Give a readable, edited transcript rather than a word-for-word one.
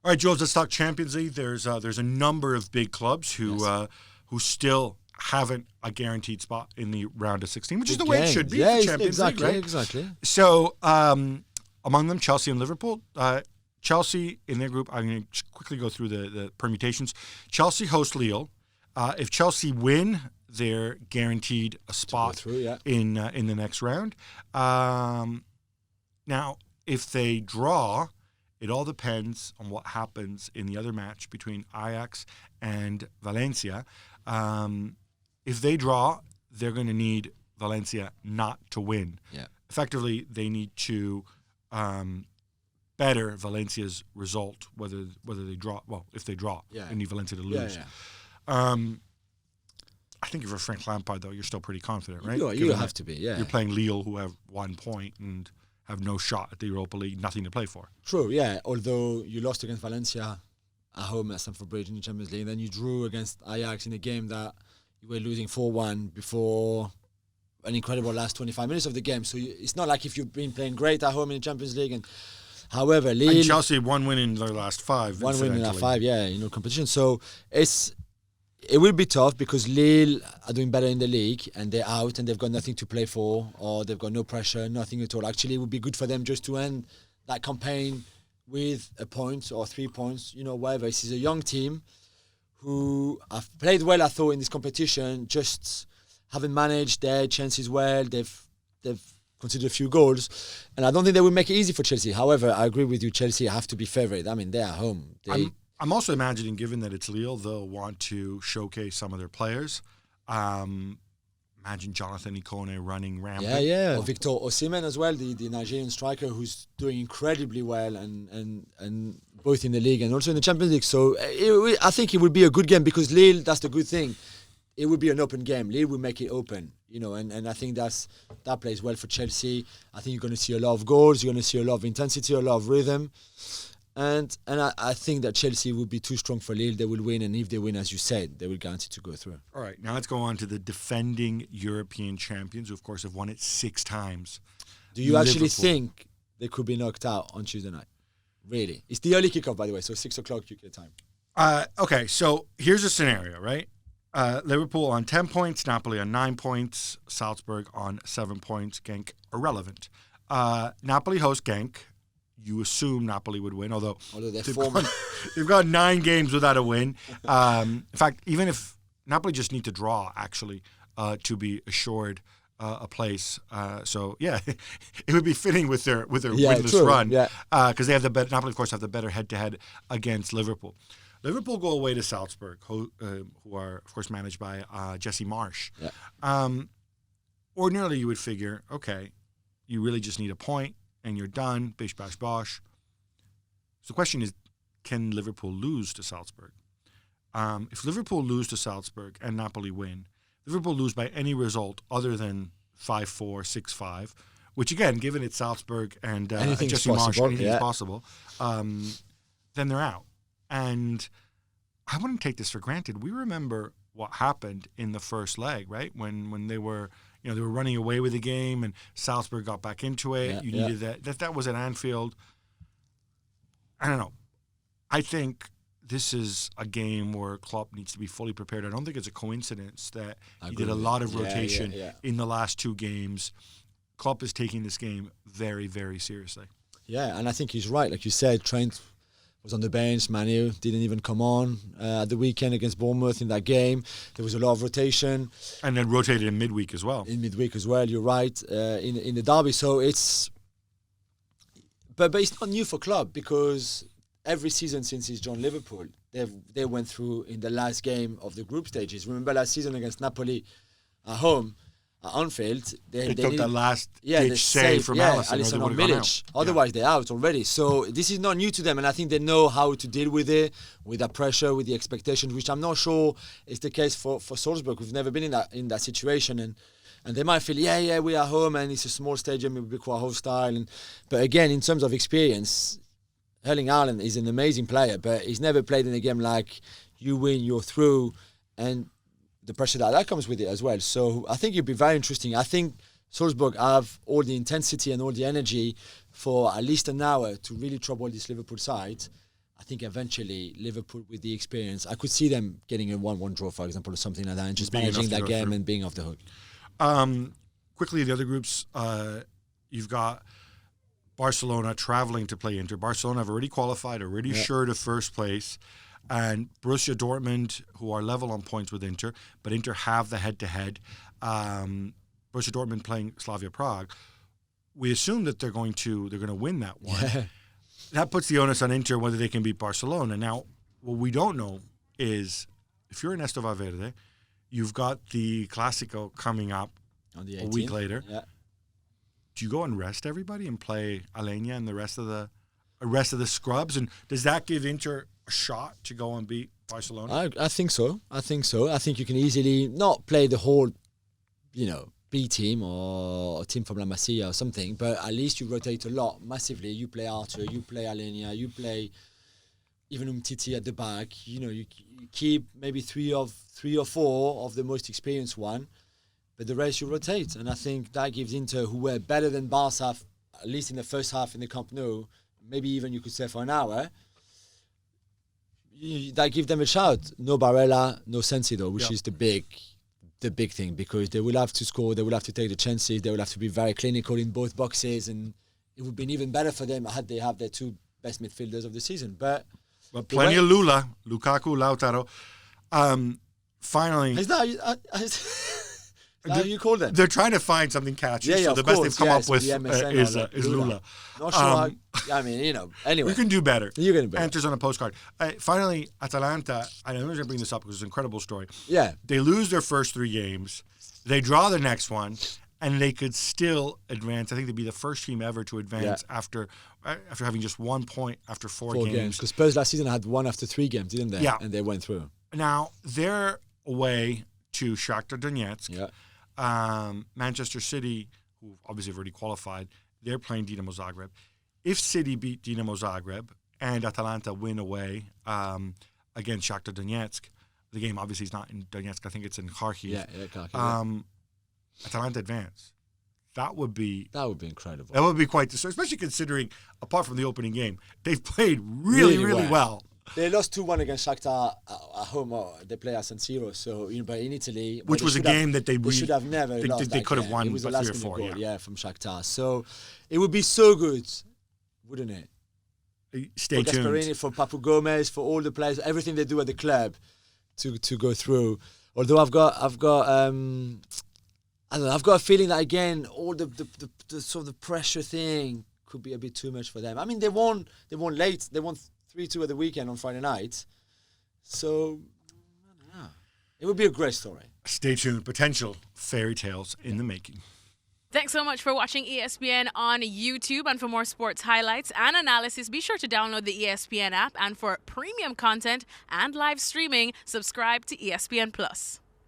All right, Jules, let's talk Champions League. There's a number of big clubs who still haven't a guaranteed spot in the round of 16, which is the way it should be for Champions League, right? Exactly. So among them, Chelsea and Liverpool. Chelsea in their group, I'm going to quickly go through the permutations. Chelsea host Lille. If Chelsea win, they're guaranteed a spot in the next round. Now, if they draw, it all depends on what happens in the other match between Ajax and Valencia. If they draw, they're going to need Valencia not to win. Yeah. Effectively, they need to better Valencia's result, whether they draw. Well, if they draw, they need Valencia to lose. I think if you're Frank Lampard, though, you're still pretty confident, right? You have to be, yeah. You're playing Lille, who have 1 point and have no shot at the Europa League, nothing to play for. True, yeah. Although you lost against Valencia at home at Stamford Bridge in the Champions League, and then you drew against Ajax in a game that you were losing 4-1 before an incredible last 25 minutes of the game. So it's not like if you've been playing great at home in the Champions League. And however, Lille... And Chelsea 1 win in their last 5. 1 win in their 5, competition. So it will be tough because Lille are doing better in the league and they're out and they've got nothing to play for, or they've got no pressure, nothing at all. Actually, it would be good for them just to end that campaign with a point or 3 points, whatever. This is a young team who have played well, I thought, in this competition, just haven't managed their chances well. They've conceded a few goals, and I don't think they will make it easy for Chelsea. However, I agree with you, Chelsea have to be favourite. I mean, they're at home. I'm also imagining, given that it's Lille, they'll want to showcase some of their players. Imagine Jonathan Ikone running rampant. Yeah. Or Victor Osimhen as well, the Nigerian striker who's doing incredibly well and both in the league and also in the Champions League. So I think it will be a good game because Lille, that's the good thing. It will be an open game. Lille will make it open, and I think that plays well for Chelsea. I think you're going to see a lot of goals. You're going to see a lot of intensity, a lot of rhythm. And I think that Chelsea will be too strong for Lille. They will win, and if they win, as you said, they will guarantee to go through. All right, now let's go on to the defending European champions, who, of course, have won it 6 times. Do you actually think they could be knocked out on Tuesday night? Really? It's the early kickoff, by the way, so 6 o'clock UK time. Okay, so here's a scenario, right? Liverpool on 10 points, Napoli on 9 points, Salzburg on 7 points, Genk irrelevant. Napoli host Genk. You assume Napoli would win, although they've got 9 games without a win. In fact, even if Napoli just need to draw, actually, to be assured a place. So yeah, it would be fitting with their winless run because they have Napoli, of course, have the better head-to-head against Liverpool. Liverpool go away to Salzburg, who are, of course, managed by Jesse Marsch. Yeah. Ordinarily, you would figure, okay, you really just need a point, and you're done, bish, bash, bosh. So the question is, can Liverpool lose to Salzburg? If Liverpool lose to Salzburg and Napoli win, Liverpool lose by any result other than 5-4, 6-5, which again, given it's Salzburg and Jesse Marsch, anything is possible, then they're out. And I wouldn't take this for granted. We remember what happened in the first leg, right? When they were... they were running away with the game, and Salzburg got back into it. Needed that. That was at Anfield. I don't know. I think this is a game where Klopp needs to be fully prepared. I don't think it's a coincidence that he did a lot of rotation in the last 2 games. Klopp is taking this game very, very seriously. Yeah, and I think he's right. Like you said, Trent was on the bench. Manu didn't even come on at the weekend against Bournemouth in that game. There was a lot of rotation. And then rotated in midweek as well. You're right, in the derby. So it's... But it's not new for Klopp because every season since he's joined Liverpool, they went through in the last game of the group stages. Remember last season against Napoli at home, at Anfield, they took the last ditch save from Alisson on Milic. Otherwise, they're out already. So this is not new to them, and I think they know how to deal with it, with that pressure, with the expectations, which I'm not sure is the case for Salzburg. We've never been in that situation, and they might feel, we are home, and it's a small stadium, it will be quite hostile. But again, in terms of experience, Erling Haaland is an amazing player, but he's never played in a game like you win, you're through, and the pressure that comes with it as well. So I think it'd be very interesting. I think Salzburg have all the intensity and all the energy for at least an hour to really trouble this Liverpool side. I think eventually Liverpool, with the experience, I could see them getting a 1-1 draw, for example, or something like that, and just managing that game and being off the hook. Quickly, the other groups, you've got Barcelona traveling to play Inter. Barcelona have already qualified, already assured of first place. And Borussia Dortmund, who are level on points with Inter, but Inter have the head-to-head. Borussia Dortmund playing Slavia Prague. We assume that they're going to win that one. Yeah. That puts the onus on Inter whether they can beat Barcelona. Now, what we don't know is if you're Ernesto Valverde, you've got the Clásico coming up On the 18th. a week later. Yeah. Do you go and rest everybody and play Alenia and the rest of the scrubs? And does that give Inter a shot to go and beat Barcelona? I think so. I think you can easily not play the whole, B team or a team from La Masia or something, but at least you rotate a lot massively. You play Arthur, you play Alenia, you play even Umtiti at the back. You keep maybe three or four of the most experienced one, but the rest you rotate. And I think that gives Inter, who were better than Barca, at least in the first half in the Camp Nou, maybe even you could say for an hour, that gives them a shout. No Barella, no Sensi though, which is the big thing, because they will have to score, they will have to take the chances, they will have to be very clinical in both boxes, and it would be even better for them had they have their two best midfielders of the season. But plenty of Lula, Lukaku, Lautaro. Finally, is that how you call them? They're trying to find something catchy. So the best they've come up with is Lula. Not sure. Anyway. You can do better. You can do better. Enters on a postcard. Finally, Atalanta, I'm going to bring this up because it's an incredible story. Yeah. They lose their first 3 games. They draw the next one, and they could still advance. I think they'd be the first team ever to advance after having just 1 point after 4 games. Because Spurs last season had 1 after 3 games, didn't they? Yeah. And they went through. Now, they're away to Shakhtar Donetsk. Yeah. Manchester City, who obviously have already qualified, they're playing Dinamo Zagreb. If City beat Dinamo Zagreb and Atalanta win away against Shakhtar Donetsk, the game obviously is not in Donetsk. I think it's in Kharkiv. Yeah, Kharkiv. Atalanta advance. That would be incredible. That would be quite the story, especially considering, apart from the opening game, they've played really well. They lost 2-1 against Shakhtar at home. They play at San Siro, so but in Italy, which was a game that they should have never lost. They could have won it was by the 3 or last 4 goal, from Shakhtar. So it would be so good, wouldn't it? Stay tuned. For Gasperini, for Papu Gomez, for all the players, everything they do at the club to go through. Although I've got I don't know, I've got a feeling that again all the sort of the pressure thing could be a bit too much for them. I mean, they won late. They won 3-2 at the weekend on Friday night. So I don't know. It would be a great story. Stay tuned. Potential fairy tales in the making. Thanks so much for watching ESPN on YouTube. And for more sports highlights and analysis, be sure to download the ESPN app. And for premium content and live streaming, subscribe to ESPN Plus.